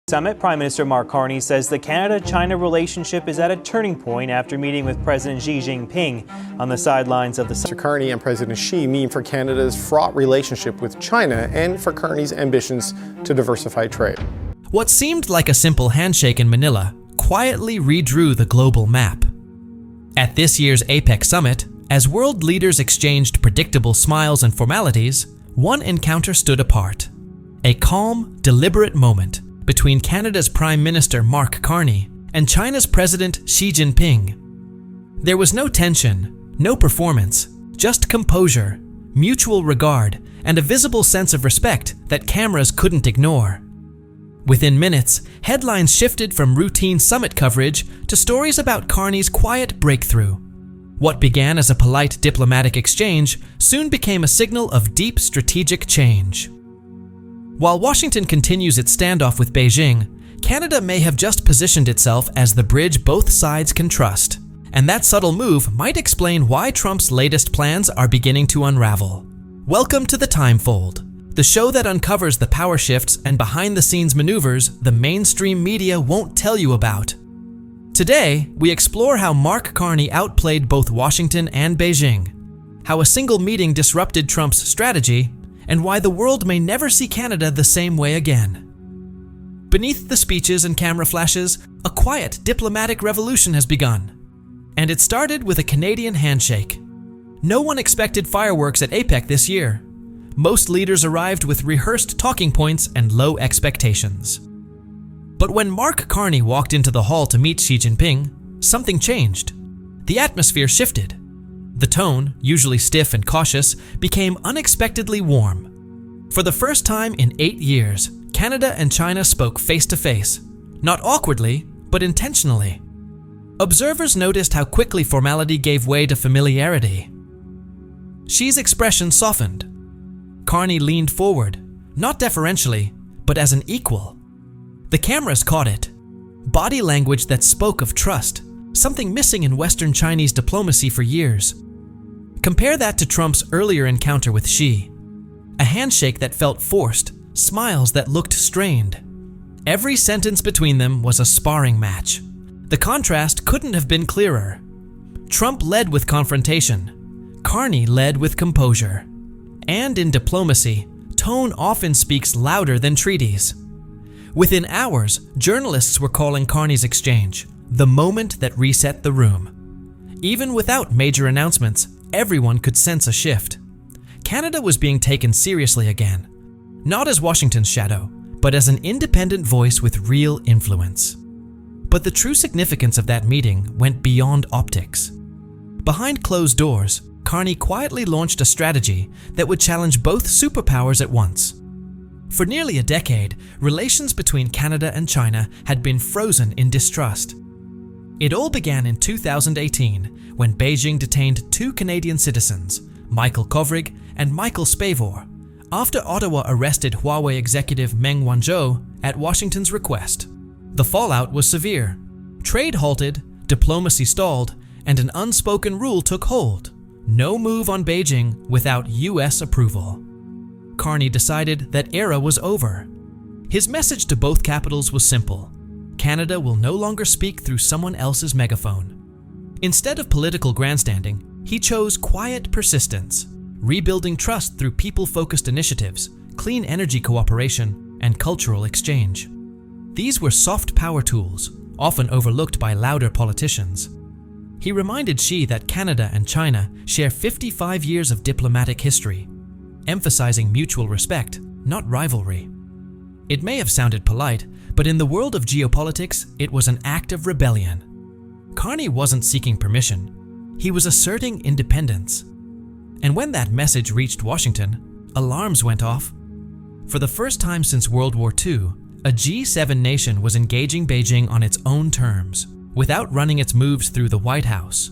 Summit, Prime Minister Mark Carney says the Canada-China relationship is at a turning point after meeting with President Xi Jinping on the sidelines of the summit. Mr. Carney and President Xi mean for Canada's fraught relationship with China and for Carney's ambitions to diversify trade. What seemed like a simple handshake in Manila quietly redrew the global map. At this year's APEC Summit, as world leaders exchanged predictable smiles and formalities, one encounter stood apart. A calm, deliberate moment between Canada's Prime Minister Mark Carney and China's President Xi Jinping. There was no tension, no performance, just composure, mutual regard, and a visible sense of respect that cameras couldn't ignore. Within minutes, headlines shifted from routine summit coverage to stories about Carney's quiet breakthrough. What began as a polite diplomatic exchange soon became a signal of deep strategic change. While Washington continues its standoff with Beijing, Canada may have just positioned itself as the bridge both sides can trust. And that subtle move might explain why Trump's latest plans are beginning to unravel. Welcome to the TimeFold, the show that uncovers the power shifts and behind-the-scenes maneuvers the mainstream media won't tell you about. Today, we explore how Mark Carney outplayed both Washington and Beijing, how a single meeting disrupted Trump's strategy, and why the world may never see Canada the same way again. Beneath the speeches and camera flashes, a quiet diplomatic revolution has begun. And it started with a Canadian handshake. No one expected fireworks at APEC this year. Most leaders arrived with rehearsed talking points and low expectations. But when Mark Carney walked into the hall to meet Xi Jinping, something changed. The atmosphere shifted. The tone, usually stiff and cautious, became unexpectedly warm. For the first time in 8 years, Canada and China spoke face-to-face, not awkwardly, but intentionally. Observers noticed how quickly formality gave way to familiarity. Xi's expression softened. Carney leaned forward, not deferentially, but as an equal. The cameras caught it. Body language that spoke of trust, something missing in Western Chinese diplomacy for years. Compare that to Trump's earlier encounter with Xi. A handshake that felt forced, smiles that looked strained. Every sentence between them was a sparring match. The contrast couldn't have been clearer. Trump led with confrontation. Carney led with composure. And in diplomacy, tone often speaks louder than treaties. Within hours, journalists were calling Carney's exchange the moment that reset the room. Even without major announcements, everyone could sense a shift. Canada was being taken seriously again, not as Washington's shadow, but as an independent voice with real influence. But the true significance of that meeting went beyond optics. Behind closed doors, Carney quietly launched a strategy that would challenge both superpowers at once. For nearly a decade, relations between Canada and China had been frozen in distrust. It all began in 2018 when Beijing detained 2 Canadian citizens, Michael Kovrig and Michael Spavor, after Ottawa arrested Huawei executive Meng Wanzhou at Washington's request. The fallout was severe. Trade halted, diplomacy stalled, and an unspoken rule took hold: no move on Beijing without US approval. Carney decided that era was over. His message to both capitals was simple: Canada will no longer speak through someone else's megaphone. Instead of political grandstanding, he chose quiet persistence, rebuilding trust through people-focused initiatives, clean energy cooperation, and cultural exchange. These were soft power tools, often overlooked by louder politicians. He reminded Xi that Canada and China share 55 years of diplomatic history, emphasizing mutual respect, not rivalry. It may have sounded polite, but in the world of geopolitics, it was an act of rebellion. Carney wasn't seeking permission. He was asserting independence. And when that message reached Washington, alarms went off. For the first time since World War II, a G7 nation was engaging Beijing on its own terms, without running its moves through the White House.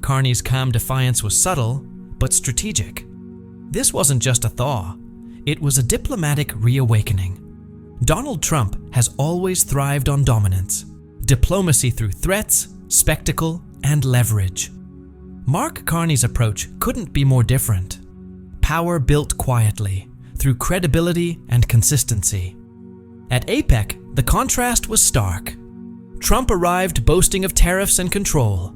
Carney's calm defiance was subtle, but strategic. This wasn't just a thaw. It was a diplomatic reawakening. Donald Trump has always thrived on dominance, diplomacy through threats, spectacle, and leverage. Mark Carney's approach couldn't be more different. Power built quietly, through credibility and consistency. At APEC, the contrast was stark. Trump arrived boasting of tariffs and control.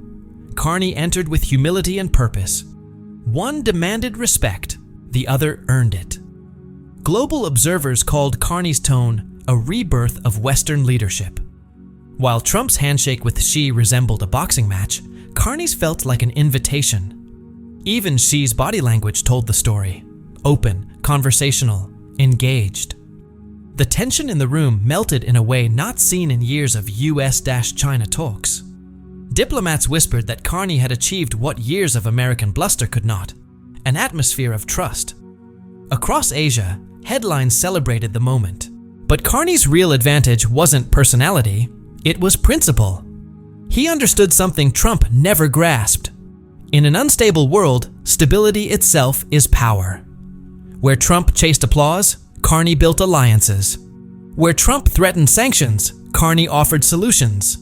Carney entered with humility and purpose. One demanded respect, the other earned it. Global observers called Carney's tone a rebirth of Western leadership. While Trump's handshake with Xi resembled a boxing match, Carney's felt like an invitation. Even Xi's body language told the story. Open, conversational, engaged. The tension in the room melted in a way not seen in years of US-China talks. Diplomats whispered that Carney had achieved what years of American bluster could not, an atmosphere of trust. Across Asia, headlines celebrated the moment. But Carney's real advantage wasn't personality, it was principle. He understood something Trump never grasped. In an unstable world, stability itself is power. Where Trump chased applause, Carney built alliances. Where Trump threatened sanctions, Carney offered solutions.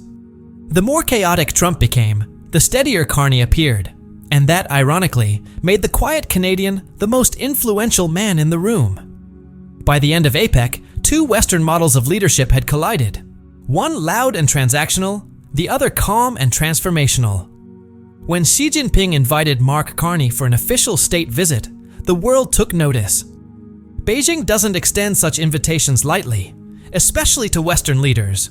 The more chaotic Trump became, the steadier Carney appeared, and that, ironically, made the quiet Canadian the most influential man in the room. By the end of APEC, two Western models of leadership had collided. One loud and transactional, the other calm and transformational. When Xi Jinping invited Mark Carney for an official state visit, the world took notice. Beijing doesn't extend such invitations lightly, especially to Western leaders.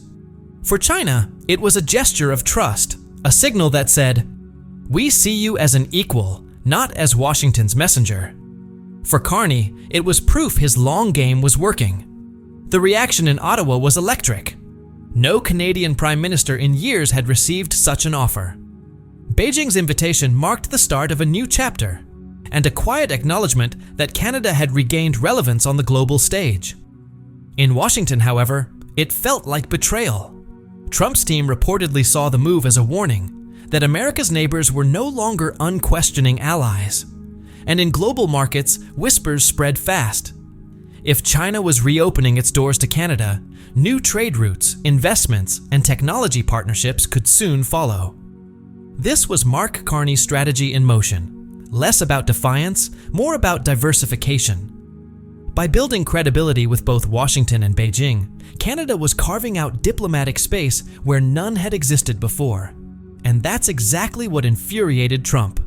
For China, it was a gesture of trust, a signal that said, "We see you as an equal, not as Washington's messenger." For Carney, it was proof his long game was working. The reaction in Ottawa was electric. No Canadian Prime Minister in years had received such an offer. Beijing's invitation marked the start of a new chapter, and a quiet acknowledgement that Canada had regained relevance on the global stage. In Washington, however, it felt like betrayal. Trump's team reportedly saw the move as a warning that America's neighbors were no longer unquestioning allies. And in global markets, whispers spread fast. If China was reopening its doors to Canada, new trade routes, investments, and technology partnerships could soon follow. This was Mark Carney's strategy in motion. Less about defiance, more about diversification. By building credibility with both Washington and Beijing, Canada was carving out diplomatic space where none had existed before. And that's exactly what infuriated Trump.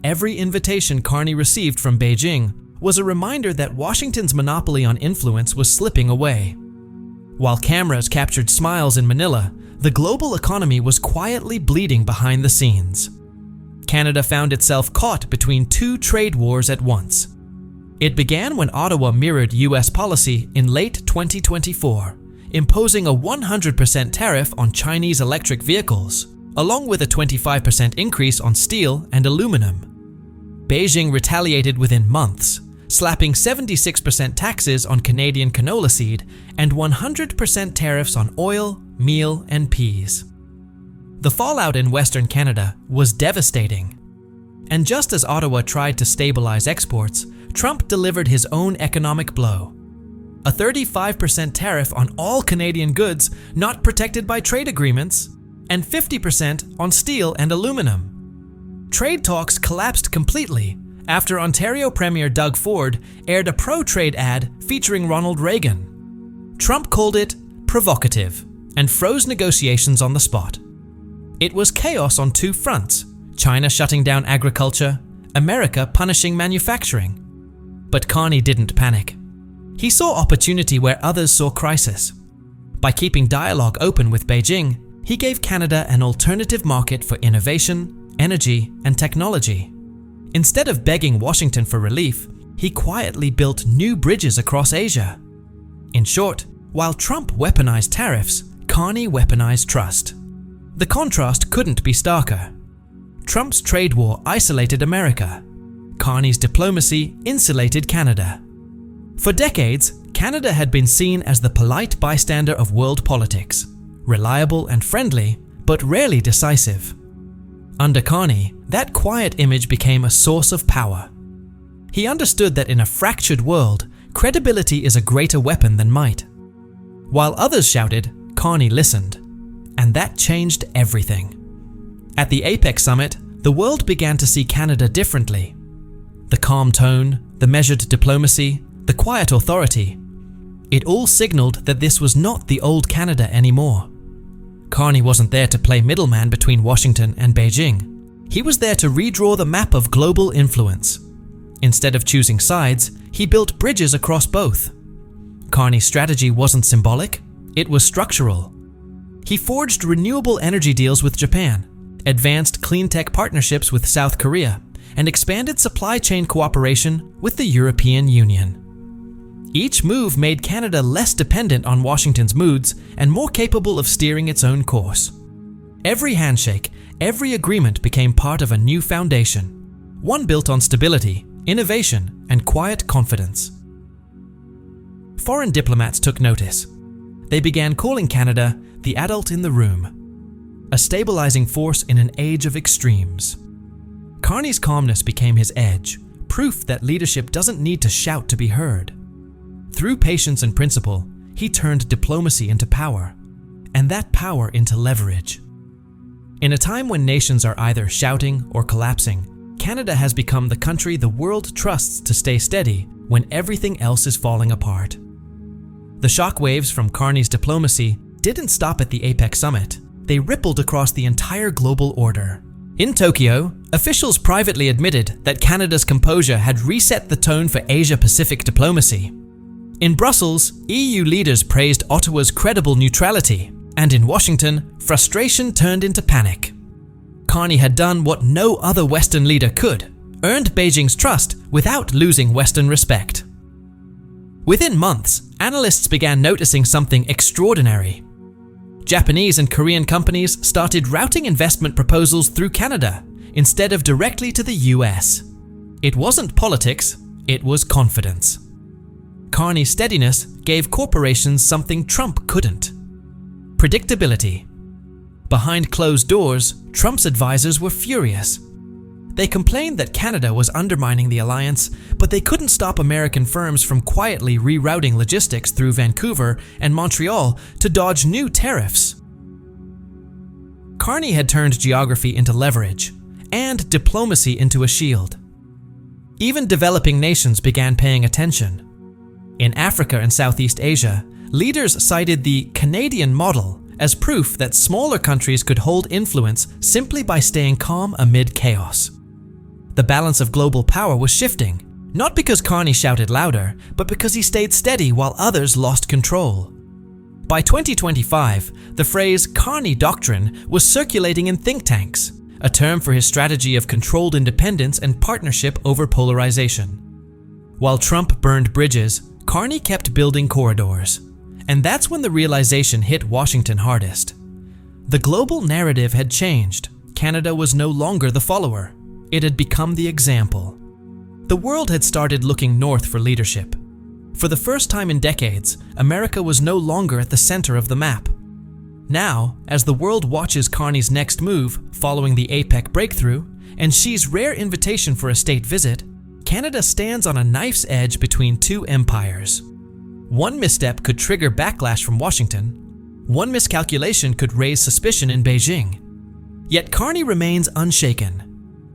Every invitation Carney received from Beijing was a reminder that Washington's monopoly on influence was slipping away. While cameras captured smiles in Manila, the global economy was quietly bleeding behind the scenes. Canada found itself caught between two trade wars at once. It began when Ottawa mirrored US policy in late 2024, imposing a 100% tariff on Chinese electric vehicles, along with a 25% increase on steel and aluminum. Beijing retaliated within months, slapping 76% taxes on Canadian canola seed and 100% tariffs on oil, meal, and peas. The fallout in Western Canada was devastating. And just as Ottawa tried to stabilize exports, Trump delivered his own economic blow. A 35% tariff on all Canadian goods not protected by trade agreements, and 50% on steel and aluminum. Trade talks collapsed completely after Ontario Premier Doug Ford aired a pro-trade ad featuring Ronald Reagan. Trump called it provocative and froze negotiations on the spot. It was chaos on two fronts: China shutting down agriculture, America punishing manufacturing. But Carney didn't panic. He saw opportunity where others saw crisis. By keeping dialogue open with Beijing, he gave Canada an alternative market for innovation, energy, and technology. Instead of begging Washington for relief, he quietly built new bridges across Asia. In short, while Trump weaponized tariffs, Carney weaponized trust. The contrast couldn't be starker. Trump's trade war isolated America. Carney's diplomacy insulated Canada. For decades, Canada had been seen as the polite bystander of world politics, reliable and friendly, but rarely decisive. Under Carney, that quiet image became a source of power. He understood that in a fractured world, credibility is a greater weapon than might. While others shouted, Carney listened, and that changed everything. At the APEC Summit, the world began to see Canada differently. The calm tone, the measured diplomacy, the quiet authority. It all signaled that this was not the old Canada anymore. Carney wasn't there to play middleman between Washington and Beijing. He was there to redraw the map of global influence. Instead of choosing sides, he built bridges across both. Carney's strategy wasn't symbolic, it was structural. He forged renewable energy deals with Japan, advanced clean tech partnerships with South Korea, and expanded supply chain cooperation with the European Union. Each move made Canada less dependent on Washington's moods and more capable of steering its own course. Every handshake, every agreement became part of a new foundation, one built on stability, innovation, and quiet confidence. Foreign diplomats took notice. They began calling Canada the adult in the room, a stabilizing force in an age of extremes. Carney's calmness became his edge, proof that leadership doesn't need to shout to be heard. Through patience and principle, he turned diplomacy into power, and that power into leverage. In a time when nations are either shouting or collapsing, Canada has become the country the world trusts to stay steady when everything else is falling apart. The shockwaves from Carney's diplomacy didn't stop at the APEC Summit. They rippled across the entire global order. In Tokyo, officials privately admitted that Canada's composure had reset the tone for Asia-Pacific diplomacy. In Brussels, EU leaders praised Ottawa's credible neutrality, and in Washington, frustration turned into panic. Carney had done what no other Western leader could, earned Beijing's trust without losing Western respect. Within months, analysts began noticing something extraordinary. Japanese and Korean companies started routing investment proposals through Canada instead of directly to the US. It wasn't politics, it was confidence. Carney's steadiness gave corporations something Trump couldn't: predictability. Behind closed doors, Trump's advisors were furious. They complained that Canada was undermining the alliance, but they couldn't stop American firms from quietly rerouting logistics through Vancouver and Montreal to dodge new tariffs. Carney had turned geography into leverage, and diplomacy into a shield. Even developing nations began paying attention. In Africa and Southeast Asia, leaders cited the Canadian model as proof that smaller countries could hold influence simply by staying calm amid chaos. The balance of global power was shifting, not because Carney shouted louder, but because he stayed steady while others lost control. By 2025, the phrase Carney Doctrine was circulating in think tanks, a term for his strategy of controlled independence and partnership over polarization. While Trump burned bridges, Carney kept building corridors. And that's when the realization hit Washington hardest. The global narrative had changed. Canada was no longer the follower. It had become the example. The world had started looking north for leadership. For the first time in decades, America was no longer at the center of the map. Now, as the world watches Carney's next move following the APEC breakthrough and Xi's rare invitation for a state visit, Canada stands on a knife's edge between two empires. One misstep could trigger backlash from Washington. One miscalculation could raise suspicion in Beijing. Yet Carney remains unshaken.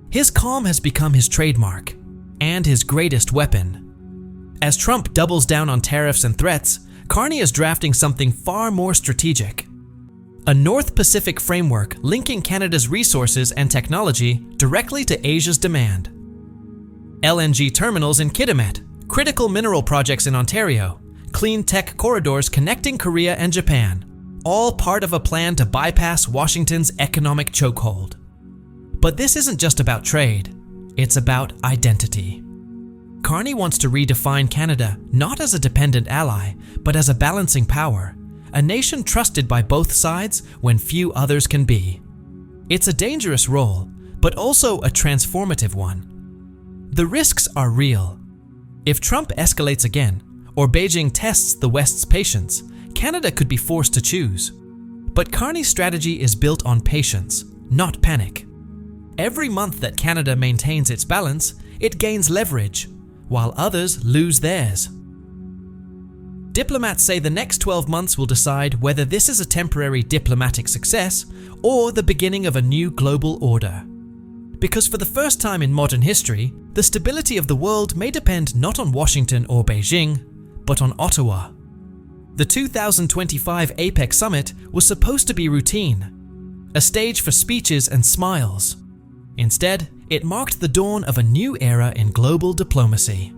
His calm has become his trademark, and his greatest weapon. As Trump doubles down on tariffs and threats, Carney is drafting something far more strategic. A North Pacific framework linking Canada's resources and technology directly to Asia's demand. LNG terminals in Kitimat, critical mineral projects in Ontario, clean tech corridors connecting Korea and Japan, all part of a plan to bypass Washington's economic chokehold. But this isn't just about trade, it's about identity. Carney wants to redefine Canada not as a dependent ally, but as a balancing power, a nation trusted by both sides when few others can be. It's a dangerous role, but also a transformative one. The risks are real. If Trump escalates again, or Beijing tests the West's patience, Canada could be forced to choose. But Carney's strategy is built on patience, not panic. Every month that Canada maintains its balance, it gains leverage, while others lose theirs. Diplomats say the next 12 months will decide whether this is a temporary diplomatic success or the beginning of a new global order. Because for the first time in modern history, the stability of the world may depend not on Washington or Beijing, but on Ottawa. The 2025 APEC Summit was supposed to be routine, a stage for speeches and smiles. Instead, it marked the dawn of a new era in global diplomacy.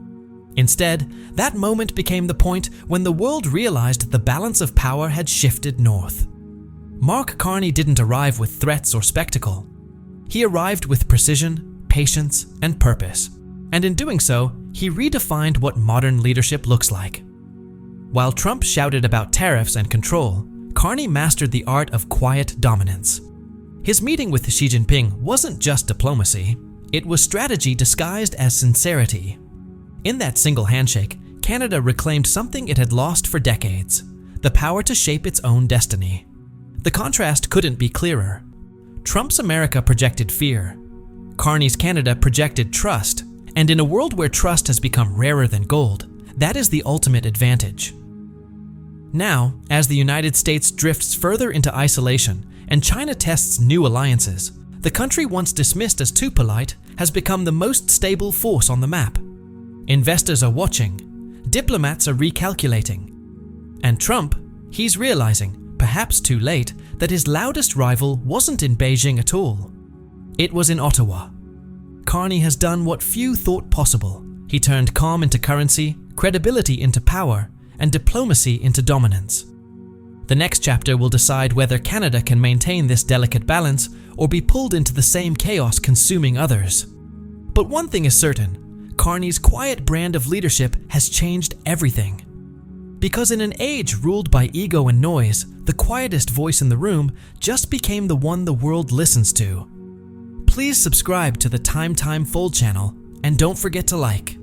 Instead, that moment became the point when the world realized the balance of power had shifted north. Mark Carney didn't arrive with threats or spectacle. He arrived with precision, patience, and purpose. And in doing so, he redefined what modern leadership looks like. While Trump shouted about tariffs and control, Carney mastered the art of quiet dominance. His meeting with Xi Jinping wasn't just diplomacy, it was strategy disguised as sincerity. In that single handshake, Canada reclaimed something it had lost for decades: the power to shape its own destiny. The contrast couldn't be clearer. Trump's America projected fear. Carney's Canada projected trust, and in a world where trust has become rarer than gold, that is the ultimate advantage. Now, as the United States drifts further into isolation and China tests new alliances, the country once dismissed as too polite has become the most stable force on the map. Investors are watching, diplomats are recalculating, and Trump, he's realizing, perhaps too late, that his loudest rival wasn't in Beijing at all. It was in Ottawa. Carney has done what few thought possible. He turned calm into currency, credibility into power, and diplomacy into dominance. The next chapter will decide whether Canada can maintain this delicate balance or be pulled into the same chaos consuming others. But one thing is certain, Carney's quiet brand of leadership has changed everything. Because in an age ruled by ego and noise, the quietest voice in the room just became the one the world listens to. Please subscribe to the TimeFold channel and don't forget to like.